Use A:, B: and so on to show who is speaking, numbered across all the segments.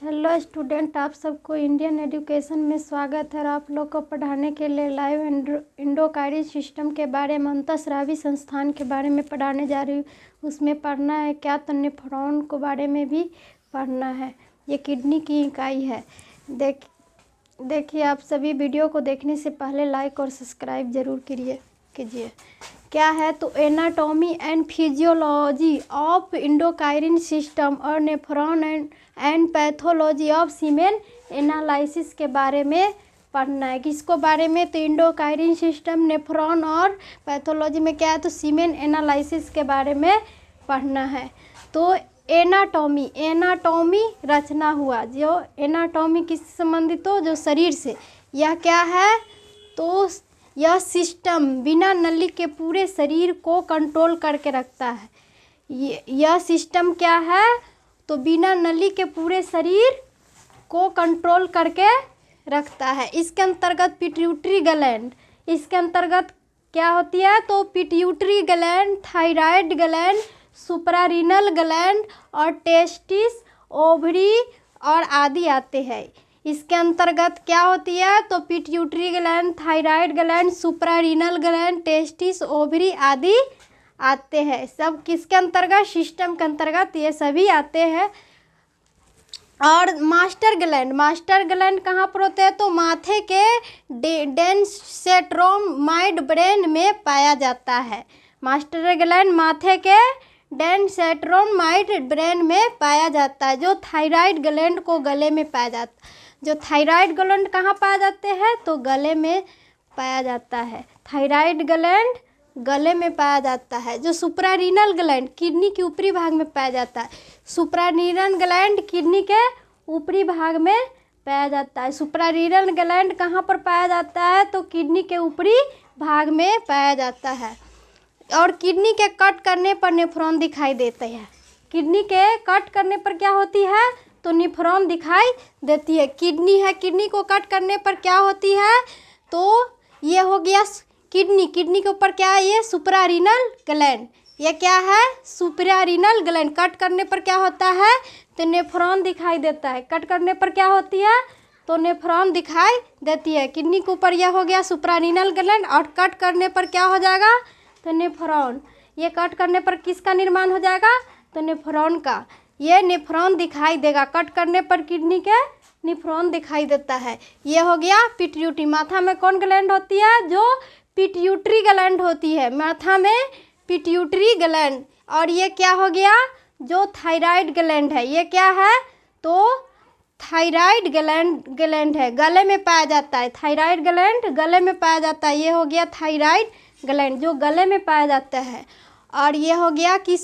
A: Hello student, आप सबको Indian education में स्वागत है। और आप लोग को पढ़ाने के लिए लाइव एंडोक्राइन सिस्टम के बारे में, अंतःस्रावी संस्थान के बारे में पढ़ाने जा रही हूँ। उसमें पढ़ना है क्या, तो नेफ्रॉन के बारे में भी पढ़ना है। ये किडनी की इकाई है। देखिए, आप सभी वीडियो को देखने से पहले लाइक और सब्सक्राइब जरूर कीजिए। क्या है तो anatomy and physiology of endocrine system और nephron and pathology of semen analysis के बारे में पढ़ना है। किसको बारे में, तो एंडोक्राइन सिस्टम, नेफ्रॉन और पैथोलॉजी में क्या है तो सीमेन एनालिसिस के बारे में पढ़ना है। तो एनाटॉमी रचना हुआ, जो एनाटॉमी किससे संबंधित हो, जो शरीर से। यह क्या है तो यह सिस्टम बिना नली के पूरे शरीर को कंट्रोल करके रखता है। यह सिस्टम क्या है तो बिना नली के पूरे शरीर को कंट्रोल करके रखता है। इसके अंतर्गत पिट्यूटरी ग्लैंड, इसके अंतर्गत क्या होती है तो pituitary gland, thyroid gland, suprarenal gland और टेस्टिस, ओवरी और आदि आते हैं। इसके अंतर्गत क्या होती है तो pituitary gland, thyroid gland, suprarenal gland, testis, ovary आदि आते हैं। सब किसके अंतर्गत, सिस्टम के अंतर्गत ये सभी आते हैं। और मास्टर ग्लैंड कहाँ पर होते हैं तो माथे के डेंसेट्रोमाइड ब्रेन में पाया जाता है। मास्टर ग्लैंड माथे के डेंसेट्रोमाइड ब्रेन में पाया जाता है। जो थायराइड ग्लैंड को गले में पाया जाता है। जो थायराइड ग्लैंड कहाँ पाया जाते हैं तो गले में पाया जाता है। थायराइड ग्लैंड गले में पाया जाता है। जो सुप्रारीनल ग्लैंड किडनी के ऊपरी भाग में पाया जाता है। सुप्रारीनल ग्लैंड किडनी के ऊपरी भाग में पाया जाता है। सुप्रारीनल ग्लैंड कहाँ पर पाया जाता है तो किडनी के ऊपरी भाग में पाया जाता है। और किडनी के कट करने पर नेफ्रॉन दिखाई देते हैं। किडनी के कट करने पर क्या होती है तो नेफ्रॉन दिखाई देती है। किडनी को कट करने पर क्या होती है तो ये हो गया किडनी के ऊपर क्या है, ये सुप्रारीनल ग्लैंड। ये क्या है सुप्रारीनल ग्लैंड। कट करने पर क्या होता है तो नेफ्रॉन दिखाई देता है। कट करने पर क्या होती है तो नेफ्रॉन दिखाई देती है। किडनी के ऊपर यह हो गया सुप्रारीनल ग्लैंड और कट करने पर क्या हो जाएगा तो नेफ्रॉन। ये कट करने पर किसका निर्माण हो जाएगा तो नेफ्रॉन का। ये नेफ्रॉन दिखाई देगा। कट करने पर किडनी के नेफ्रॉन दिखाई देता है। ये हो गया पिट्यूटरी। माथा में कौन ग्लैंड होती है, जो पिट्यूटरी ग्लैंड होती है। माथा में पिट्यूटरी ग्लैंड। और ये क्या हो गया जो थायराइड ग्लैंड है। ये क्या है तो थायराइड ग्लैंड है, गले में पाया जाता है। थायराइड ग्लैंड गले में पाया जाता है। ये हो गया थायराइड ग्लैंड जो गले में पाया जाता है। और ये हो गया कि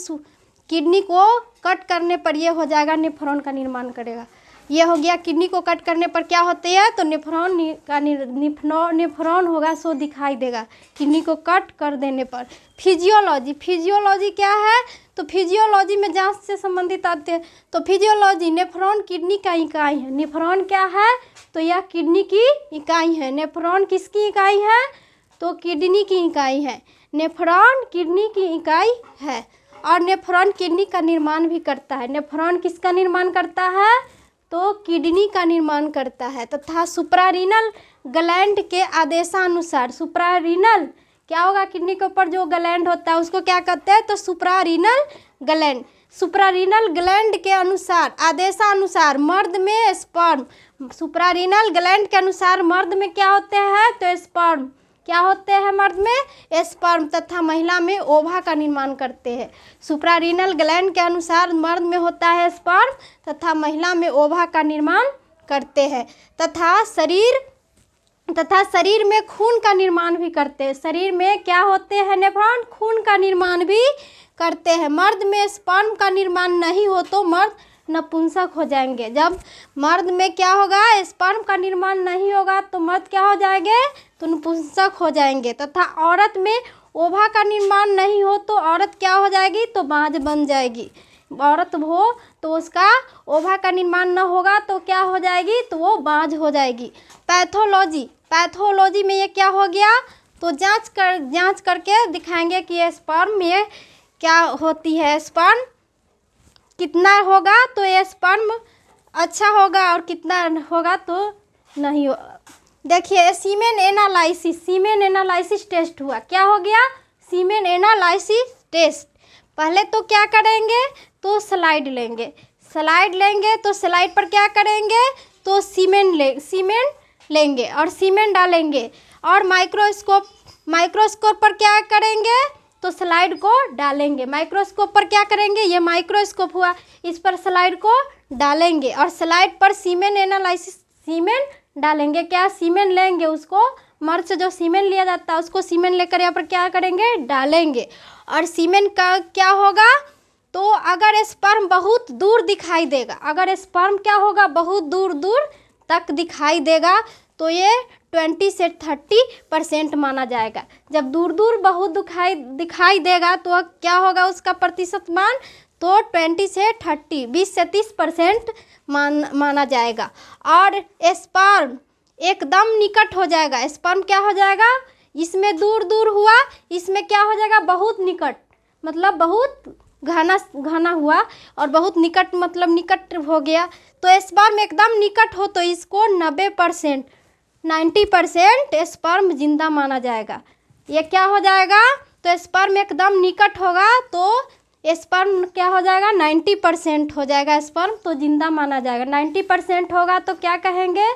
A: किडनी को कट करने पर ये हो जाएगा नेफ्रॉन का निर्माण करेगा। ये हो गया किडनी को कट करने पर क्या होती है तो नेफ्रॉन होगा सो दिखाई देगा किडनी को कट कर देने पर। फिजियोलॉजी क्या है तो फिजियोलॉजी में जांच से संबंधित आते हैं। तो फिजियोलॉजी नेफ्रॉन किडनी का इकाई है। नेफ्रॉन क्या है तो यह किडनी की इकाई है। नेफ्रॉन किसकी इकाई है तो किडनी की इकाई है। नेफ्रॉन किडनी की इकाई है। और नेफ्रॉन किडनी का निर्माण भी करता है। नेफ्रॉन किसका निर्माण करता है तो किडनी का निर्माण करता है। तथा सुप्रारीनल ग्लैंड के आदेशानुसार, सुप्रारीनल क्या होगा किडनी के ऊपर जो ग्लैंड होता है उसको क्या कहते हैं तो सुप्रारीनल ग्लैंड। सुप्रारीनल ग्लैंड के अनुसार, आदेशानुसार मर्द में स्पर्म। सुप्रारीनल ग्लैंड के अनुसार मर्द में क्या होते हैं तो स्पर्म। क्या होते हैं मर्द में स्पर्म। तथा महिला में ओवा का निर्माण करते हैं। सुप्रारीनल ग्लैंड के अनुसार मर्द में होता है स्पर्म तथा महिला में ओवा का निर्माण करते हैं। तथा शरीर में खून का निर्माण भी करते हैं। शरीर में क्या होते हैं नेफ्रॉन, खून का निर्माण भी करते हैं। मर्द में स्पर्म का निर्माण नहीं हो तो मर्द नपुंसक हो जाएंगे। जब मर्द में क्या होगा स्पर्म का निर्माण नहीं होगा तो मर्द क्या हो जाएंगे तो नपुंसक हो जाएंगे। तथा औरत में ओवा का निर्माण नहीं हो तो औरत क्या हो जाएगी तो बांझ बन जाएगी। औरत हो तो उसका ओवा का निर्माण न होगा तो क्या हो जाएगी तो वो बांझ हो जाएगी। पैथोलॉजी में ये क्या हो गया तो जांच करके दिखाएंगे कि ये स्पर्म में क्या होती है। स्पर्म कितना होगा तो ये स्पर्म अच्छा होगा और कितना होगा तो नहीं हो। देखिए सीमेन एनालिसिस टेस्ट हुआ, क्या हो गया, सीमेन एनालिसिस टेस्ट। पहले तो क्या करेंगे, तो स्लाइड लेंगे तो स्लाइड पर क्या करेंगे, तो सीमेन लेंगे और सीमेन डालेंगे, और माइक्रोस्कोप पर क्या करेंगे, तो स्लाइड को डालेंगे। माइक्रोस्कोप पर क्या करेंगे, ये माइक्रोस्कोप हुआ, इस पर स्लाइड को डालेंगे और स्लाइड पर सीमेन डालेंगे। क्या, सीमेन लेंगे, उसको मर्च से जो सीमेन लिया जाता है उसको सीमेन लेकर यहाँ पर क्या करेंगे, डालेंगे। और सीमेन का क्या होगा, तो अगर स्पर्म बहुत दूर दिखाई देगा, अगर स्पर्म क्या होगा, बहुत दूर दूर तक दिखाई देगा, तो ये 20 से 30% माना जाएगा। जब दूर दूर बहुत दिखाई देगा तो क्या होगा उसका प्रतिशत मान, तो 20 से 30% माना जाएगा। और स्पर्म एकदम निकट हो जाएगा, स्पर्म क्या हो जाएगा, इसमें दूर दूर हुआ, इसमें क्या हो जाएगा, बहुत निकट, मतलब बहुत घना हुआ, और बहुत निकट मतलब निकट हो गया। तो स्पर्म एकदम निकट हो तो इसको 90% स्पर्म जिंदा माना जाएगा। ये क्या हो जाएगा, तो स्पर्म एकदम निकट होगा तो स्पर्म क्या हो जाएगा, 90% हो जाएगा स्पर्म, तो जिंदा माना जाएगा। 90% होगा तो क्या कहेंगे,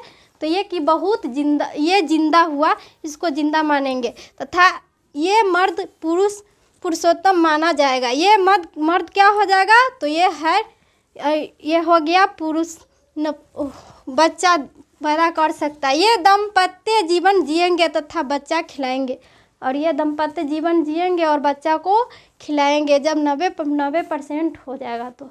A: तो ये कि बहुत जिंदा, ये जिंदा हुआ, इसको जिंदा मानेंगे। तथा ये मर्द पुरुषोत्तम माना जाएगा। ये मर्द क्या हो जाएगा, तो ये है, ये हो गया पुरुष, बच्चा पैदा कर सकता है। ये दाम्पत्य जीवन जिएंगे तथा बच्चा खिलाएंगे, और ये दाम्पत्य जीवन जिएंगे और बच्चा को खिलाएंगे जब 90% हो जाएगा तो।